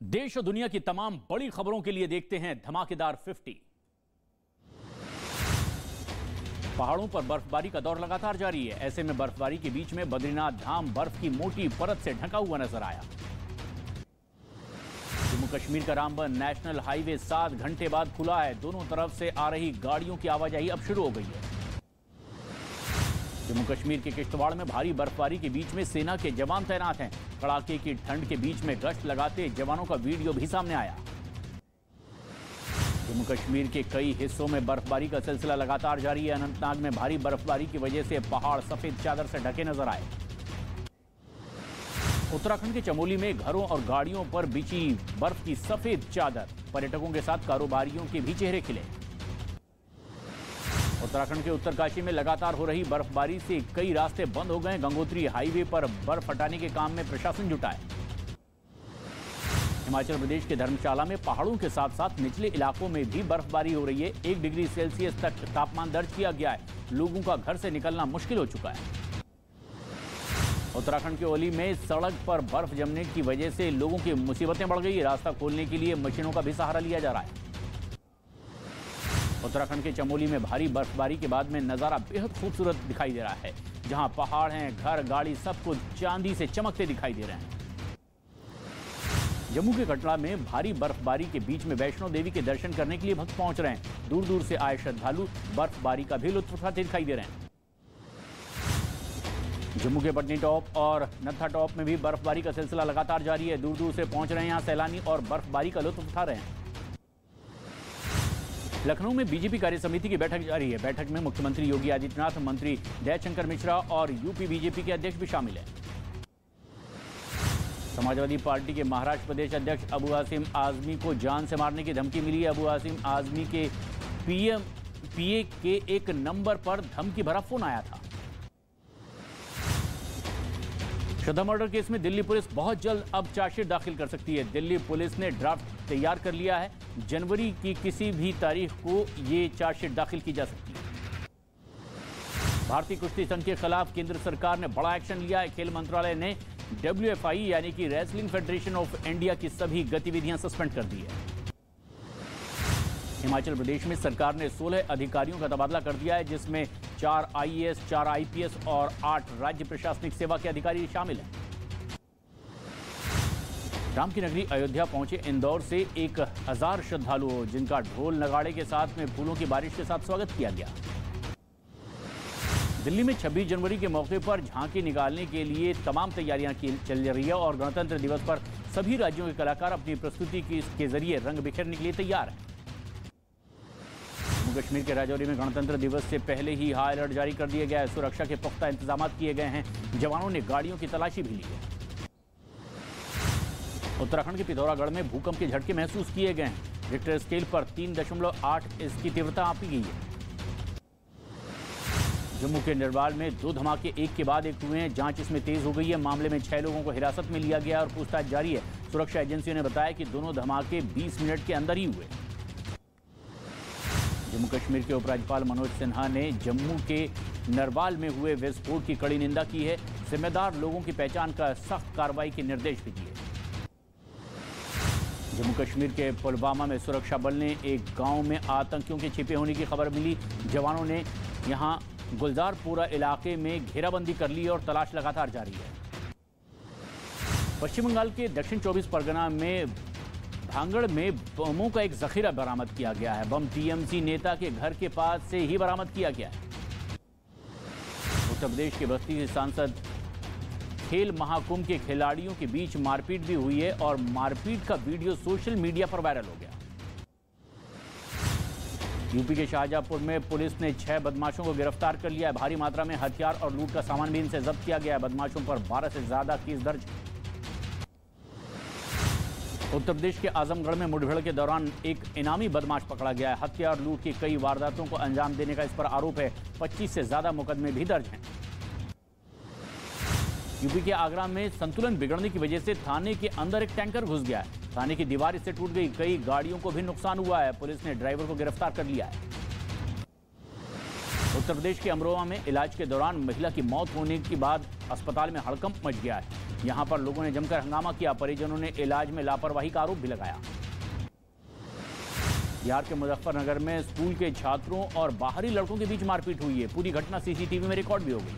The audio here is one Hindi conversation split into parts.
देश और दुनिया की तमाम बड़ी खबरों के लिए देखते हैं धमाकेदार 50। पहाड़ों पर बर्फबारी का दौर लगातार जारी है। ऐसे में बर्फबारी के बीच में बद्रीनाथ धाम बर्फ की मोटी परत से ढका हुआ नजर आया। जम्मू कश्मीर का रामबन नेशनल हाईवे 7 घंटे बाद खुला है। दोनों तरफ से आ रही गाड़ियों की आवाजाही अब शुरू हो गई है। जम्मू कश्मीर के किश्तवाड़ में भारी बर्फबारी के बीच में सेना के जवान तैनात हैं। कड़ाके की ठंड के बीच में गश्त लगाते जवानों का वीडियो भी सामने आया। जम्मू कश्मीर के कई हिस्सों में बर्फबारी का सिलसिला लगातार जारी है। अनंतनाग में भारी बर्फबारी की वजह से पहाड़ सफेद चादर से ढके नजर आए। उत्तराखंड के चमोली में घरों और गाड़ियों पर बिछी बर्फ की सफेद चादर, पर्यटकों के साथ कारोबारियों के भी चेहरे खिले। उत्तराखंड के उत्तरकाशी में लगातार हो रही बर्फबारी से कई रास्ते बंद हो गए। गंगोत्री हाईवे पर बर्फ हटाने के काम में प्रशासन जुटा है। हिमाचल प्रदेश के धर्मशाला में पहाड़ों के साथ साथ निचले इलाकों में भी बर्फबारी हो रही है। 1 डिग्री सेल्सियस तक तापमान दर्ज किया गया है। लोगों का घर से निकलना मुश्किल हो चुका है। उत्तराखंड के ओली में सड़क पर बर्फ जमने की वजह से लोगों की मुसीबतें बढ़ गई। रास्ता खोलने के लिए मशीनों का भी सहारा लिया जा रहा है। उत्तराखंड के चमोली में भारी बर्फबारी के बाद में नजारा बेहद खूबसूरत दिखाई दे रहा है। जहां पहाड़ हैं, घर, गाड़ी सब कुछ चांदी से चमकते दिखाई दे रहे हैं। जम्मू के कटरा में भारी बर्फबारी के बीच में वैष्णो देवी के दर्शन करने के लिए भक्त पहुंच रहे हैं। दूर दूर से आए श्रद्धालु बर्फबारी का भी लुत्फ उठाते दिखाई दे रहे हैं। जम्मू के पटनी टॉप और नत्था टॉप में भी बर्फबारी का सिलसिला लगातार जारी है। दूर दूर से पहुंच रहे हैं यहां सैलानी और बर्फबारी का लुत्फ उठा रहे हैं। लखनऊ में बीजेपी कार्य समिति की बैठक जारी है। बैठक में मुख्यमंत्री योगी आदित्यनाथ, मंत्री दयाशंकर मिश्रा और यूपी बीजेपी के अध्यक्ष भी शामिल हैं। समाजवादी पार्टी के महाराष्ट्र प्रदेश अध्यक्ष अबू आसिम आजमी को जान से मारने की धमकी मिली है। अबू आसिम आजमी के पीए के एक नंबर पर धमकी भरा फोन आया था। श्रद्धा मर्डर केस में दिल्ली पुलिस बहुत जल्द अब चार्जशीट दाखिल कर सकती है। दिल्ली पुलिस ने ड्राफ्ट तैयार कर लिया है। जनवरी की किसी भी तारीख को ये चार्जशीट दाखिल की जा सकती है। भारतीय कुश्ती संघ के खिलाफ केंद्र सरकार ने बड़ा एक्शन लिया है। खेल मंत्रालय ने WFI यानी कि रेसलिंग फेडरेशन ऑफ इंडिया की सभी गतिविधियां सस्पेंड कर दी है। हिमाचल प्रदेश में सरकार ने 16 अधिकारियों का तबादला कर दिया है, जिसमें 4 IAS, 4 IPS और 8 राज्य प्रशासनिक सेवा के अधिकारी शामिल हैं। राम की नगरी अयोध्या पहुंचे इंदौर से 1000 श्रद्धालुओं, जिनका ढोल नगाड़े के साथ में फूलों की बारिश के साथ स्वागत किया गया। दिल्ली में 26 जनवरी के मौके पर झांकी निकालने के लिए तमाम तैयारियां चल रही है और गणतंत्र दिवस पर सभी राज्यों के कलाकार अपनी प्रस्तुति के जरिए रंग बिखेरने के लिए तैयार हैं। जम्मू कश्मीर के राजौरी में गणतंत्र दिवस से पहले ही हाई अलर्ट जारी कर दिया गया है। सुरक्षा के पुख्ता इंतजाम किए गए हैं। जवानों ने गाड़ियों की तलाशी भी ली है। उत्तराखंड के पिथौरागढ़ में भूकंप के झटके महसूस किए गए हैं। रिक्टर स्केल पर 3.8 इसकी तीव्रता मापी गई है। जम्मू के निर्वाल में 2 धमाके एक के बाद एक हुए हैं। जांच इसमें तेज हो गई है। मामले में 6 लोगों को हिरासत में लिया गया और पूछताछ जारी है। सुरक्षा एजेंसियों ने बताया कि दोनों धमाके 20 मिनट के अंदर ही हुए। जम्मू कश्मीर के उपराज्यपाल मनोज सिन्हा ने जम्मू के नरवाल में हुए विस्फोट की कड़ी निंदा की है। जिम्मेदार लोगों की पहचान कर सख्त कार्रवाई के निर्देश भी दिए। जम्मू कश्मीर के पुलवामा में सुरक्षा बल ने एक गांव में आतंकियों के छिपे होने की खबर मिली। जवानों ने यहां गुलजारपुरा इलाके में घेराबंदी कर ली और तलाश लगातार जारी है। पश्चिम बंगाल के दक्षिण 24 परगना में भांगड़ में बमों का एक जखीरा बरामद किया गया है। बम TMC नेता के घर के पास से ही बरामद किया गया है। उत्तर प्रदेश के बस्ती से सांसद खेल महाकुंभ के खिलाड़ियों के बीच मारपीट भी हुई है और मारपीट का वीडियो सोशल मीडिया पर वायरल हो गया। यूपी के शाहजहांपुर में पुलिस ने 6 बदमाशों को गिरफ्तार कर लिया है। भारी मात्रा में हथियार और लूट का सामान भी इनसे जब्त किया गया है। बदमाशों पर 12 से ज्यादा केस दर्ज है। उत्तर प्रदेश के आजमगढ़ में मुठभेड़ के दौरान एक इनामी बदमाश पकड़ा गया है। हत्या और लूट की कई वारदातों को अंजाम देने का इस पर आरोप है। 25 से ज्यादा मुकदमे भी दर्ज हैं। यूपी के आगरा में संतुलन बिगड़ने की वजह से थाने के अंदर एक टैंकर घुस गया है। थाने की दीवार इससे टूट गई। कई गाड़ियों को भी नुकसान हुआ है। पुलिस ने ड्राइवर को गिरफ्तार कर लिया है। उत्तर प्रदेश के अमरोहा में इलाज के दौरान महिला की मौत होने के बाद अस्पताल में हड़कंप मच गया है। यहां पर लोगों ने जमकर हंगामा किया। परिजनों ने इलाज में लापरवाही का आरोप भी लगाया। बिहार के मुजफ्फरनगर में स्कूल के छात्रों और बाहरी लड़कों के बीच मारपीट हुई है। पूरी घटना सीसीटीवी में रिकॉर्ड भी हो गई।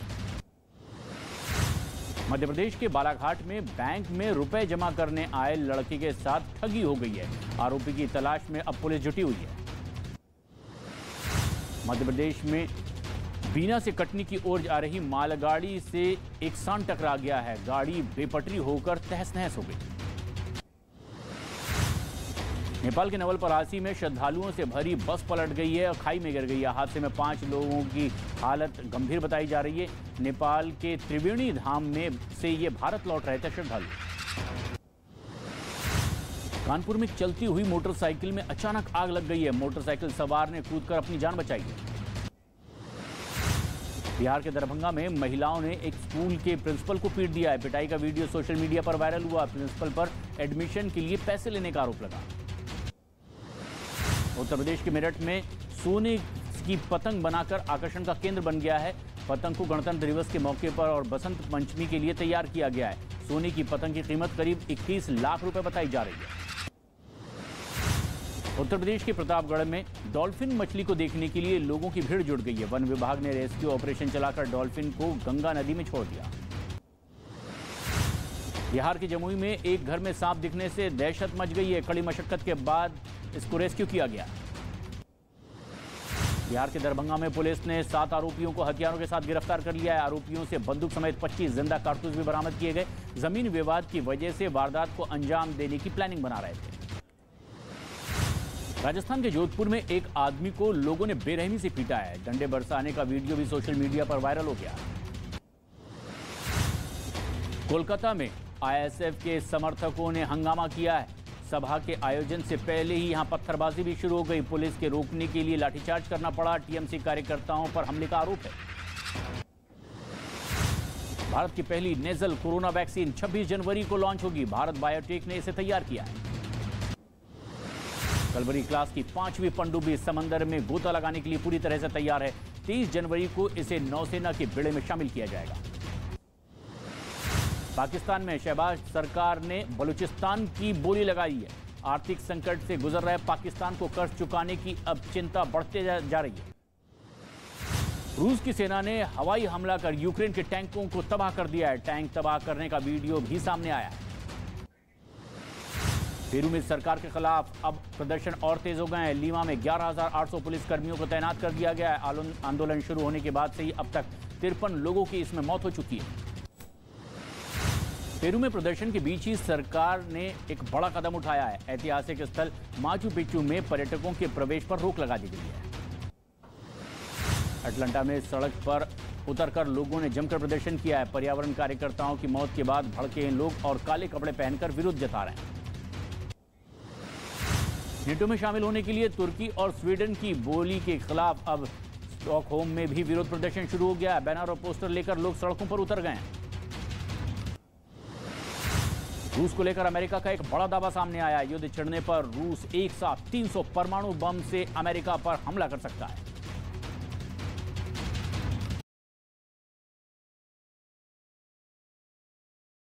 मध्य प्रदेश के बालाघाट में बैंक में रुपए जमा करने आए लड़के के साथ ठगी हो गई है। आरोपी की तलाश में अब पुलिस जुटी हुई है। मध्य प्रदेश में बीना से कटनी की ओर जा रही मालगाड़ी से एक सांड टकरा गया है। गाड़ी बेपटरी होकर तहस नहस हो गई। नेपाल के नवलपरासी में श्रद्धालुओं से भरी बस पलट गई है और खाई में गिर गई है। हादसे में 5 लोगों की हालत गंभीर बताई जा रही है। नेपाल के त्रिवेणी धाम में से ये भारत लौट रहे थे श्रद्धालु। कानपुर में चलती हुई मोटरसाइकिल में अचानक आग लग गई है। मोटरसाइकिल सवार ने कूदकर अपनी जान बचाई है। बिहार के दरभंगा में महिलाओं ने एक स्कूल के प्रिंसिपल को पीट दिया है। पिटाई का वीडियो सोशल मीडिया पर वायरल हुआ। प्रिंसिपल पर एडमिशन के लिए पैसे लेने का आरोप लगा। उत्तर प्रदेश के मेरठ में सोने की पतंग बनाकर आकर्षण का केंद्र बन गया है। पतंग को गणतंत्र दिवस के मौके पर और बसंत पंचमी के लिए तैयार किया गया है। सोने की पतंग की कीमत करीब 21 लाख रुपए बताई जा रही है। उत्तर प्रदेश के प्रतापगढ़ में डॉल्फिन मछली को देखने के लिए लोगों की भीड़ जुट गई है। वन विभाग ने रेस्क्यू ऑपरेशन चलाकर डॉल्फिन को गंगा नदी में छोड़ दिया। बिहार के जमुई में एक घर में सांप दिखने से दहशत मच गई है। कड़ी मशक्कत के बाद इसको रेस्क्यू किया गया। बिहार के दरभंगा में पुलिस ने 7 आरोपियों को हथियारों के साथ गिरफ्तार कर लिया है। आरोपियों से बंदूक समेत 25 जिंदा कारतूस भी बरामद किए गए। जमीन विवाद की वजह से वारदात को अंजाम देने की प्लानिंग बना रहे थे। राजस्थान के जोधपुर में एक आदमी को लोगों ने बेरहमी से पीटा है। डंडे बरसाने का वीडियो भी सोशल मीडिया पर वायरल हो गया। कोलकाता में आईएसएफ के समर्थकों ने हंगामा किया है। सभा के आयोजन से पहले ही यहां पत्थरबाजी भी शुरू हो गई। पुलिस के रोकने के लिए लाठीचार्ज करना पड़ा। टीएमसी कार्यकर्ताओं पर हमले का आरोप है। भारत की पहली नेजल कोरोना वैक्सीन 26 जनवरी को लॉन्च होगी। भारत बायोटेक ने इसे तैयार किया है। कलवरी क्लास की 5वीं पनडुब्बी समंदर में गोता लगाने के लिए पूरी तरह से तैयार है। 23 जनवरी को इसे नौसेना के बेड़े में शामिल किया जाएगा। पाकिस्तान में शहबाज सरकार ने बलूचिस्तान की बोली लगाई है। आर्थिक संकट से गुजर रहे पाकिस्तान को कर्ज चुकाने की अब चिंता बढ़ते जा रही है। रूस की सेना ने हवाई हमला कर यूक्रेन के टैंकों को तबाह कर दिया है। टैंक तबाह करने का वीडियो भी सामने आया है। पेरू में सरकार के खिलाफ अब प्रदर्शन और तेज हो गए हैं। लीमा में 11,800 पुलिसकर्मियों को तैनात कर दिया गया है। आंदोलन शुरू होने के बाद से ही अब तक 53 लोगों की इसमें मौत हो चुकी है। पेरू में प्रदर्शन के बीच ही सरकार ने एक बड़ा कदम उठाया है। ऐतिहासिक स्थल माचू पिच्चू में पर्यटकों के प्रवेश पर रोक लगा दी गई है। अटलांटा में सड़क पर उतरकर लोगों ने जमकर प्रदर्शन किया है। पर्यावरण कार्यकर्ताओं की मौत के बाद भड़के लोग और काले कपड़े पहनकर विरोध जता रहे हैं। नेटो में शामिल होने के लिए तुर्की और स्वीडन की बोली के खिलाफ अब स्टॉकहोम में भी विरोध प्रदर्शन शुरू हो गया है। बैनर और पोस्टर लेकर लोग सड़कों पर उतर गए हैं। रूस को लेकर अमेरिका का एक बड़ा दावा सामने आया। युद्ध छिड़ने पर रूस एक साथ 300 परमाणु बम से अमेरिका पर हमला कर सकता है।